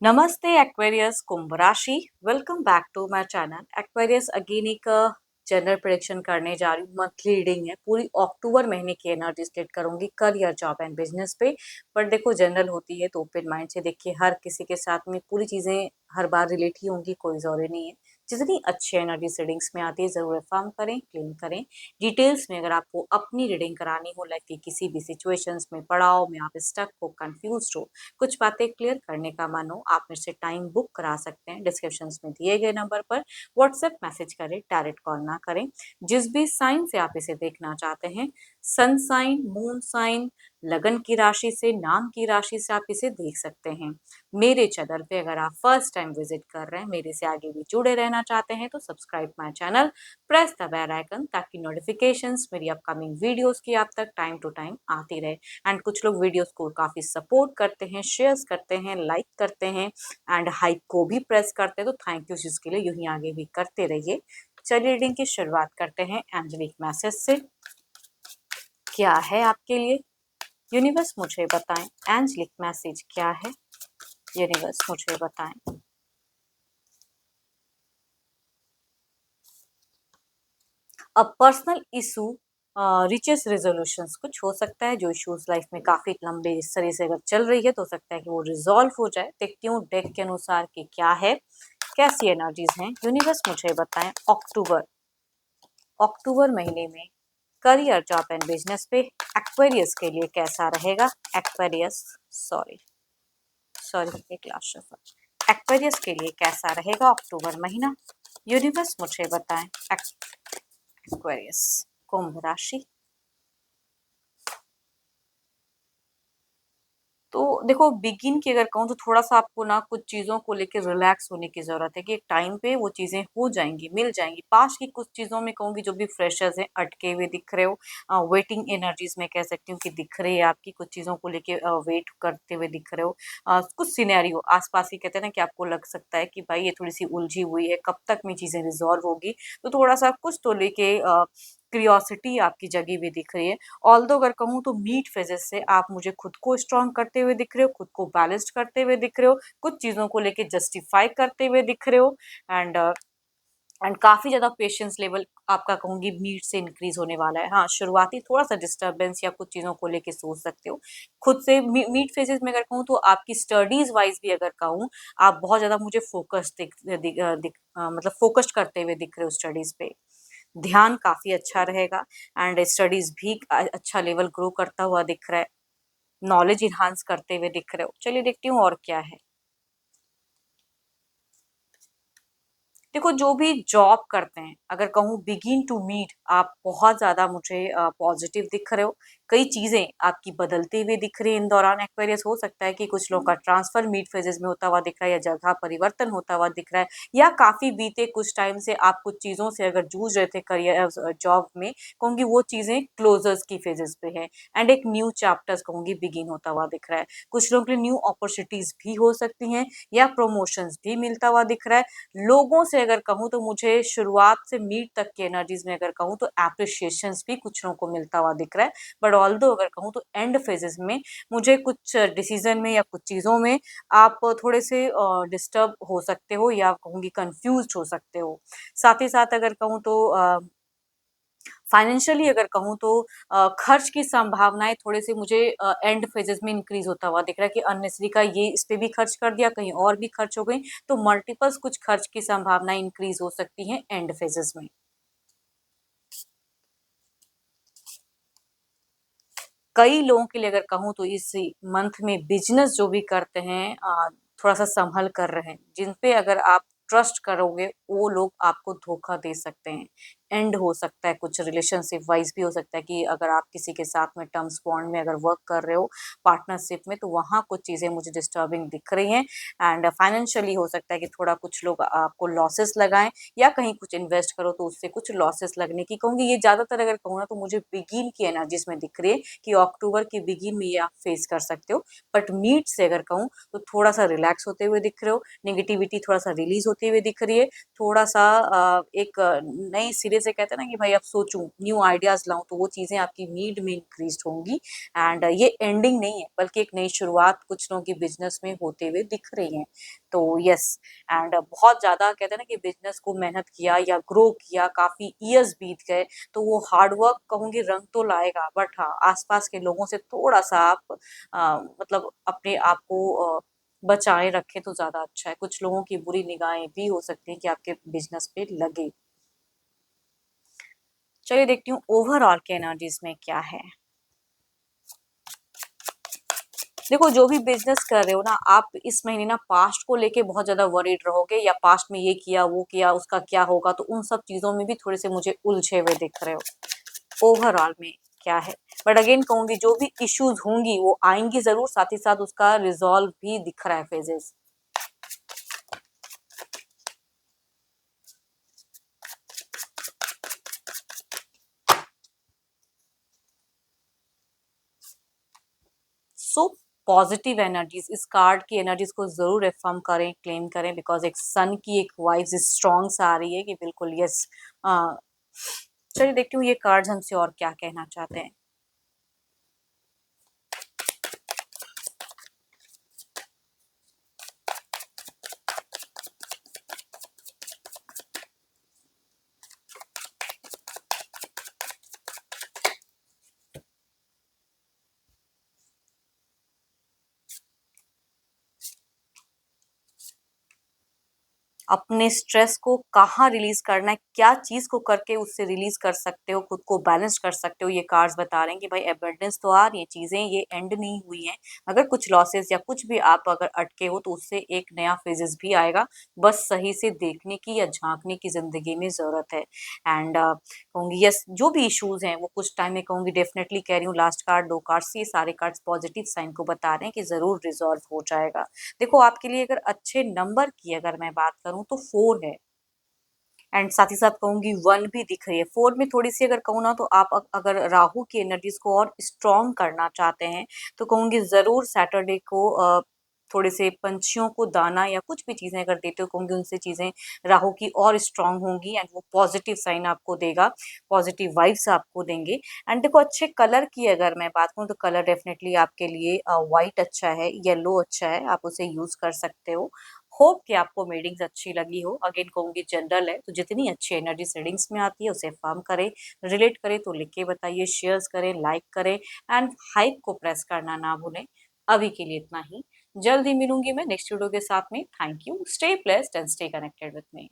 नमस्ते एक्वेरियस कुंभ राशि। Welcome back to my channel Aquarius. Again एक जनरल प्रेडिक्शन करने जा रही हूँ। मंथली रीडिंग है, पूरी अक्टूबर महीने की एनर्जी स्टेट करूंगी करियर, जॉब एंड बिजनेस पे। पर देखो, जनरल होती है तो ओपन माइंड से देखिए। हर किसी के साथ में पूरी चीजें हर बार रिलेट ही होंगी, कोई जरूरी नहीं है। जितनी अच्छी एनर्जी रीडिंग्स में आती है जरूर इन्फॉर्म करें, क्लेम करें। डिटेल्स में अगर आपको अपनी रीडिंग करानी हो, लाइक किसी भी सिचुएशंस में, पड़ाव में आप स्टक हो, कंफ्यूज हो, कुछ बातें क्लियर करने का मन हो, आप मेरे से टाइम बुक करा सकते हैं। डिस्क्रिप्शन में दिए गए नंबर पर व्हाट्सएप मैसेज करें, डायरेक्ट कॉल ना करें। जिस भी साइन से आप इसे देखना चाहते हैं, सन साइन, मून साइन, लगन की राशि से, नाम की राशि से आप इसे देख सकते हैं। मेरे चैनल पे अगर आप फर्स्ट टाइम विजिट कर रहे हैं, मेरे से आगे भी जुड़े रहना चाहते हैं, तो subscribe my channel, press the bell icon, ताकि नोटिफिकेशंस मेरी अपकमिंग वीडियोस की आप तक टाइम टू टाइम आती रहे। एंड कुछ लोग वीडियोस को काफी सपोर्ट करते हैं, शेयर्स करते हैं, लाइक करते हैं एंड हाइप को भी प्रेस करते हैं, तो थैंक यू इसके लिए। यूं ही आगे भी करते रहिए। चलिए रीडिंग की शुरुआत करते हैं एंजेलिक मैसेज से। क्या है आपके लिए? यूनिवर्स मुझे बताएं, एंजेलिक मैसेज क्या है? यूनिवर्स मुझे बताएं। अब पर्सनल इशू, रिचेस रेजोल्यूशंस कुछ हो सकता है। जो इश्यूज लाइफ में काफी लंबे इस तरह से अगर चल रही है तो हो सकता है कि वो रिजॉल्व हो जाए। देखती हूँ डेक के अनुसार कि क्या है, कैसी एनर्जीज हैं। यूनिवर्स मुझे बताएं अक्टूबर अक्टूबर महीने में करियर, जॉब एंड बिजनेस पे एक्वेरियस के लिए कैसा रहेगा। एक्वेरियस, सॉरी सॉरी, एक लास्ट शफल। एक्वेरियस के लिए कैसा रहेगा अक्टूबर महीना? यूनिवर्स मुझे बताएं एक्वेरियस, कुंभ राशि। तो देखो, बिगिन की अगर कहूँ तो थोड़ा सा आपको ना कुछ चीजों को लेकर रिलैक्स होने की जरूरत है कि एक टाइम पे वो चीजें हो जाएंगी, मिल जाएंगी। पास की कुछ चीजों में कहूंगी जो भी फ्रेशर्स हैं, अटके हुए दिख रहे हो, वेटिंग एनर्जीज में कह सकती हूँ कि दिख रही है आपकी। कुछ चीजों को लेके वेट करते हुए दिख रहे हो। कुछ सिनेरियो आसपास की कहते हैं ना कि आपको लग सकता है कि भाई ये थोड़ी सी उलझी हुई है, कब तक में चीजें रिजॉल्व होगी। तो थोड़ा सा कुछ तो लेके क्रियोसिटी आपकी जगी हुई दिख रही है। ऑल्दो अगर कहूँ तो मीट फेजेस से आप मुझे खुद को स्ट्रॉन्ग करते हुए दिख रहे हो, खुद को बैलेंस्ड करते हुए दिख रहे हो, कुछ चीजों को लेके जस्टिफाई करते हुए दिख रहे हो। एंड एंड काफी ज्यादा पेशेंस लेवल आपका कहूंगी मीट से इंक्रीज होने वाला है। हाँ, शुरुआती थोड़ा सा डिस्टरबेंस या कुछ चीजों को लेके सोच सकते हो खुद से। मीट फेजेस में अगर कहूँ तो आपकी स्टडीज वाइज भी अगर कहूँ, आप बहुत ज्यादा मुझे फोकस मतलब फोकस्ड करते हुए दिख रहे हो स्टडीज पे। ध्यान काफी अच्छा रहेगा एंड स्टडीज भी अच्छा लेवल ग्रो करता हुआ दिख रहा है। नॉलेज इन्हांस करते हुए दिख रहे हो। चलिए देखती हूँ और क्या है। देखो, जो भी जॉब करते हैं, अगर कहूँ बिगिन टू मीट, आप बहुत ज्यादा मुझे पॉजिटिव दिख रहे हो। कई चीजें आपकी बदलती हुई दिख रही है इन दौरान। एक्वेरियस हो सकता है कि कुछ लोगों का ट्रांसफर मीट फेजेस में होता हुआ दिख रहा है, या जगह परिवर्तन होता हुआ दिख रहा है, या काफी बीते कुछ टाइम से आप कुछ चीजों से अगर जूझ रहे थे करियर, जॉब में, कहूंगी वो चीजें क्लोजर्स की फेजेस पे है। एंड एक न्यू चैप्टर्स कहूंगी बिगिन होता हुआ दिख रहा है। कुछ लोगों के लिए न्यू अपॉर्चुनिटीज भी हो सकती हैं, या प्रमोशंस भी मिलता हुआ दिख रहा है। लोगों से अगर कहूँ तो मुझे शुरुआत से मीट तक की एनर्जीज में अगर कहूँ तो एप्रिशिएशन भी कुछ लोगों को मिलता हुआ दिख रहा है। बट ऑल्दो अगर कहूँ तो एंड फेजेस में मुझे कुछ डिसीजन में या कुछ चीजों में आप थोड़े से डिस्टर्ब हो सकते हो, या कहूँगी कंफ्यूज हो सकते हो। साथ ही साथ अगर कहूँ तो फाइनेंशियली अगर कहूँ तो खर्च की संभावनाएं थोड़े से मुझे एंड फेजेस में इंक्रीज होता हुआ दिख रहा है कि अननेसेसरी का ये इस पे भी खर्च कर दिया, कहीं और भी खर्च हो गई, तो मल्टीपल्स कुछ खर्च की संभावनाएं इंक्रीज हो सकती हैं एंड फेजेस में। कई लोगों के लिए अगर कहूँ तो इस मंथ में बिजनेस जो भी करते हैं, थोड़ा सा संभल कर रहे हैं। जिन पे अगर आप ट्रस्ट करोगे वो लोग आपको धोखा दे सकते हैं। एंड हो सकता है कुछ रिलेशनशिप वाइज भी हो सकता है कि अगर आप किसी के साथ में टर्म्स बॉन्ड में अगर वर्क कर रहे हो, पार्टनरशिप में, तो वहाँ कुछ चीजें मुझे डिस्टर्बिंग दिख रही हैं। एंड फाइनेंशियली हो सकता है कि थोड़ा कुछ लोग आपको लॉसेस लगाएं, या कहीं कुछ इन्वेस्ट करो तो उससे कुछ लॉसेस लगने की कहूंगी। ये ज्यादातर अगर कहूँ ना तो मुझे बिगिन की एनर्जीज में दिख रही है कि अक्टूबर की बिगिन में ये आप फेस कर सकते हो। बट मीट से अगर कहूँ तो थोड़ा सा रिलैक्स होते हुए दिख रहे हो, नेगेटिविटी थोड़ा सा रिलीज होते हुए दिख रही है। थोड़ा सा एक नए सिरे से कहते हैं ना कि भाई अब सोचूं, न्यू आइडियाज लाऊं, तो वो चीजें आपकी नीड में इंक्रीज होंगी। एंड ये एंडिंग नहीं है, बल्कि एक नई शुरुआत कुछ लोगों की बिजनेस में होते हुए दिख रही है। तो यस, एंड बहुत ज्यादा कहते हैं ना कि बिजनेस को मेहनत किया या ग्रो किया, काफी ईयर्स बीत गए, तो वो हार्ड वर्क कहूंगी रंग तो लाएगा, बट हाँ, आसपास के लोगों से थोड़ा सा आप मतलब अपने आप को बचाए रखें तो ज्यादा अच्छा है। कुछ लोगों की बुरी निगाहें भी हो सकती हैं कि आपके बिजनेस पे लगे। चलिए देखती हूँ ओवरऑल के एनर्जीज में क्या है। देखो, जो भी बिजनेस कर रहे हो ना आप, इस महीने ना पास्ट को लेके बहुत ज्यादा वरीड रहोगे, या पास्ट में ये किया वो किया उसका क्या होगा, तो उन सब चीजों में भी थोड़े से मुझे उलझे हुए दिख रहे हो। ओवरऑल में क्या है, बट अगेन कहूंगी जो भी इश्यूज होंगी वो आएंगी जरूर, साथ ही साथ उसका रिजॉल्व भी दिख रहा है फेजेस। सो पॉजिटिव एनर्जीज, इस कार्ड की एनर्जीज को जरूर एफर्म करें, क्लेम करें, बिकॉज एक सन की एक वाइब्स स्ट्रॉन्ग सा आ रही है कि बिल्कुल यस। चलिए देखती हूँ ये कार्ड्स हमसे और क्या कहना चाहते हैं। अपने स्ट्रेस को कहाँ रिलीज करना है, क्या चीज को करके उससे रिलीज कर सकते हो, खुद को बैलेंस कर सकते हो, ये कार्ड्स बता रहे हैं कि भाई एबंडेंस तो आ रही है, चीजें ये एंड नहीं हुई हैं। अगर कुछ लॉसेस या कुछ भी आप अगर अटके हो तो उससे एक नया फेजेस भी आएगा। बस सही से देखने की या झांकने की जिंदगी में जरूरत है। एंड कहूंगी यस, जो भी इश्यूज हैं वो कुछ टाइम में कहूंगी डेफिनेटली कह रही हूँ, लास्ट कार्ड दो कार्ड से ये सारे कार्ड्स पॉजिटिव साइन को बता रहे हैं कि जरूर रिजॉल्व हो जाएगा। देखो, आपके लिए अगर अच्छे नंबर की अगर मैं बात करूं तो 4 है। एंड साथ ही साथ कहूंगी 1 भी दिख रही है। 4 में थोड़ी सी अगर कहूँ ना, तो आप अगर राहु की एनर्जीज को और स्ट्रॉन्ग करना चाहते हैं तो कहूंगी जरूर सैटरडे को थोड़े से पंछियों को दाना या कुछ भी चीजें अगर देते हो, कहूंगी उनसे चीजें राहु की और स्ट्रांग होंगी, एंड वो पॉजिटिव साइन आपको देगा, पॉजिटिव वाइब्स आपको देंगे। एंड देखो, अच्छे कलर की अगर मैं बात करूँ तो कलर डेफिनेटली आपके लिए व्हाइट अच्छा है, येलो अच्छा है, आप उसे यूज कर सकते हो। होप कि आपको रीडिंग्स अच्छी लगी हो। अगेन कहूंगी जनरल है, तो जितनी अच्छी एनर्जी रीडिंग्स में आती है उसे फार्म करें, रिलेट करें तो लिख के बताइए, शेयर्स करें, लाइक करें, एंड हाइप को प्रेस करना ना भूलें। अभी के लिए इतना ही। जल्द ही मिलूंगी मैं नेक्स्ट वीडियो के साथ में। Thank you, stay blessed and stay connected with me.